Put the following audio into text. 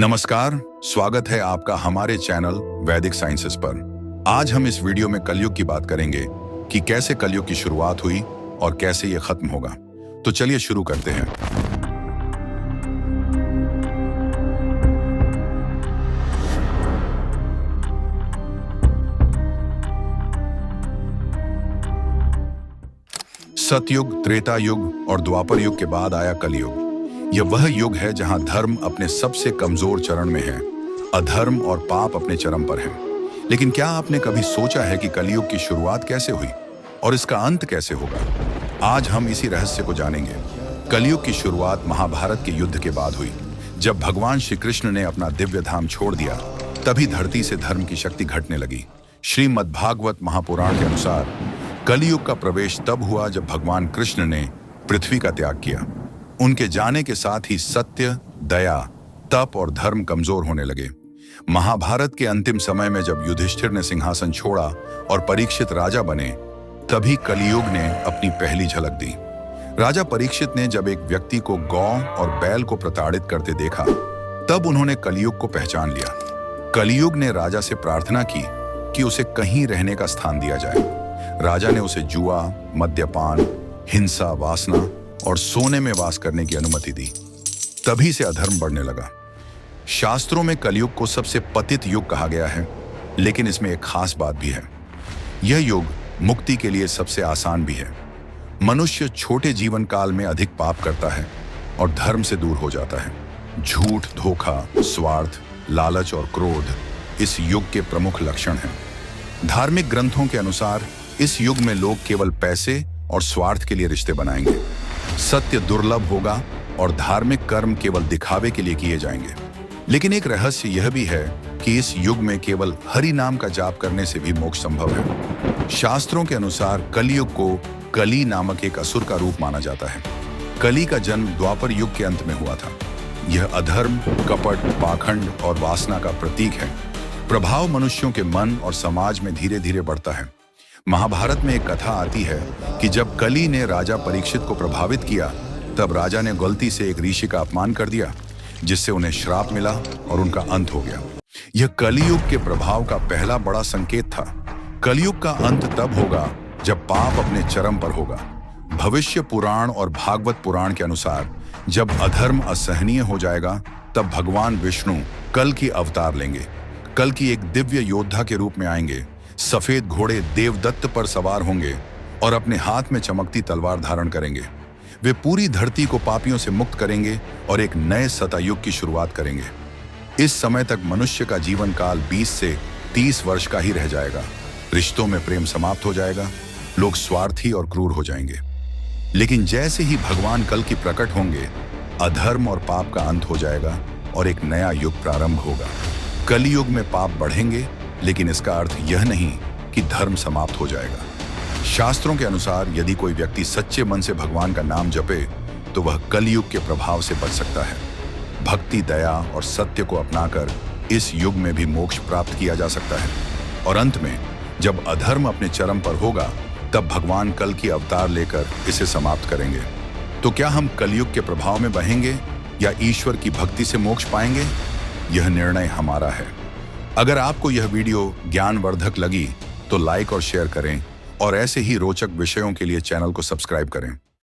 नमस्कार, स्वागत है आपका हमारे चैनल वैदिक साइंसेस पर। आज हम इस वीडियो में कलयुग की बात करेंगे कि कैसे कलयुग की शुरुआत हुई और कैसे ये खत्म होगा। तो चलिए शुरू करते हैं। सतयुग, त्रेता युग और द्वापर युग के बाद आया कलयुग। यह वह युग है जहां धर्म अपने सबसे कमजोर चरण में है, अधर्म और पाप अपने चरम पर है। लेकिन क्या आपने कभी सोचा है कि कलयुग की शुरुआत कैसे हुई और इसका अंत कैसे होगा? आज हम इसी रहस्य को जानेंगे। कलयुग की शुरुआत महाभारत के युद्ध के बाद हुई। जब भगवान श्री कृष्ण ने अपना दिव्य धाम छोड़ दिया, तभी धरती से धर्म की शक्ति घटने लगी। श्रीमद्भागवत महापुराण के अनुसार कलयुग का प्रवेश तब हुआ जब भगवान कृष्ण ने पृथ्वी का त्याग किया। उनके जाने के साथ ही सत्य, दया, तप और धर्म कमजोर होने लगे। महाभारत के अंतिम समय में जब युधिष्ठिर ने सिंहासन छोड़ा और परीक्षित राजा बने, तभी कलयुग ने अपनी पहली झलक दी। राजा परीक्षित ने जब एक व्यक्ति को गौ और बैल को प्रताड़ित करते देखा, तब उन्होंने कलयुग को पहचान लिया। कलयुग ने राजा से प्रार्थना की कि उसे कहीं रहने का स्थान दिया जाए। राजा ने उसे जुआ, मद्यपान, हिंसा, वासना और सोने में वास करने की अनुमति दी। तभी से अधर्म बढ़ने लगा। शास्त्रों में कलयुग को सबसे पतित युग कहा गया है, लेकिन इसमें एक खास बात भी है। यह युग मुक्ति के लिए सबसे आसान भी है। मनुष्य छोटे जीवन काल में अधिक पाप करता है और धर्म से दूर हो जाता है। झूठ, धोखा, स्वार्थ, लालच और क्रोध इस युग के प्रमुख लक्षण हैं। धार्मिक ग्रंथों के अनुसार इस युग में लोग केवल पैसे और स्वार्थ के लिए रिश्ते बनाएंगे। सत्य दुर्लभ होगा और धार्मिक कर्म केवल दिखावे के लिए किए जाएंगे। लेकिन एक रहस्य यह भी है कि इस युग में केवल हरि नाम का जाप करने से भी मोक्ष संभव है। शास्त्रों के अनुसार कलयुग को कली नामक एक असुर का रूप माना जाता है। कली का जन्म द्वापर युग के अंत में हुआ था। यह अधर्म, कपट, पाखंड और वासना का प्रतीक है। प्रभाव मनुष्यों के मन और समाज में धीरे धीरे बढ़ता है। महाभारत में एक कथा आती है कि जब कली ने राजा परीक्षित को प्रभावित किया, तब राजा ने गलती से एक ऋषि का अपमान कर दिया, जिससे उन्हें श्राप मिला और उनका अंत हो गया। यह कलियुग के प्रभाव का पहला बड़ा संकेत था। कलयुग का अंत तब होगा जब पाप अपने चरम पर होगा। भविष्य पुराण और भागवत पुराण के अनुसार जब अधर्म असहनीय हो जाएगा, तब भगवान विष्णु कल की अवतार लेंगे। कल की एक दिव्य योद्धा के रूप में आएंगे। सफेद घोड़े देवदत्त पर सवार होंगे और अपने हाथ में चमकती तलवार धारण करेंगे। वे पूरी धरती को पापियों से मुक्त करेंगे और एक नए सतयुग की शुरुआत करेंगे। इस समय तक मनुष्य का जीवन काल 20 से 30 वर्ष का ही रह जाएगा। रिश्तों में प्रेम समाप्त हो जाएगा, लोग स्वार्थी और क्रूर हो जाएंगे। लेकिन जैसे ही भगवान कल की प्रकट होंगे, अधर्म और पाप का अंत हो जाएगा और एक नया युग प्रारंभ होगा। कलयुग में पाप बढ़ेंगे, लेकिन इसका अर्थ यह नहीं कि धर्म समाप्त हो जाएगा। शास्त्रों के अनुसार यदि कोई व्यक्ति सच्चे मन से भगवान का नाम जपे, तो वह कलयुग के प्रभाव से बच सकता है। भक्ति, दया और सत्य को अपनाकर इस युग में भी मोक्ष प्राप्त किया जा सकता है। और अंत में जब अधर्म अपने चरम पर होगा, तब भगवान कल की अवतार लेकर इसे समाप्त करेंगे। तो क्या हम कलयुग के प्रभाव में बहेंगे या ईश्वर की भक्ति से मोक्ष पाएंगे? यह निर्णय हमारा है। अगर आपको यह वीडियो ज्ञानवर्धक लगी तो लाइक और शेयर करें और ऐसे ही रोचक विषयों के लिए चैनल को सब्सक्राइब करें।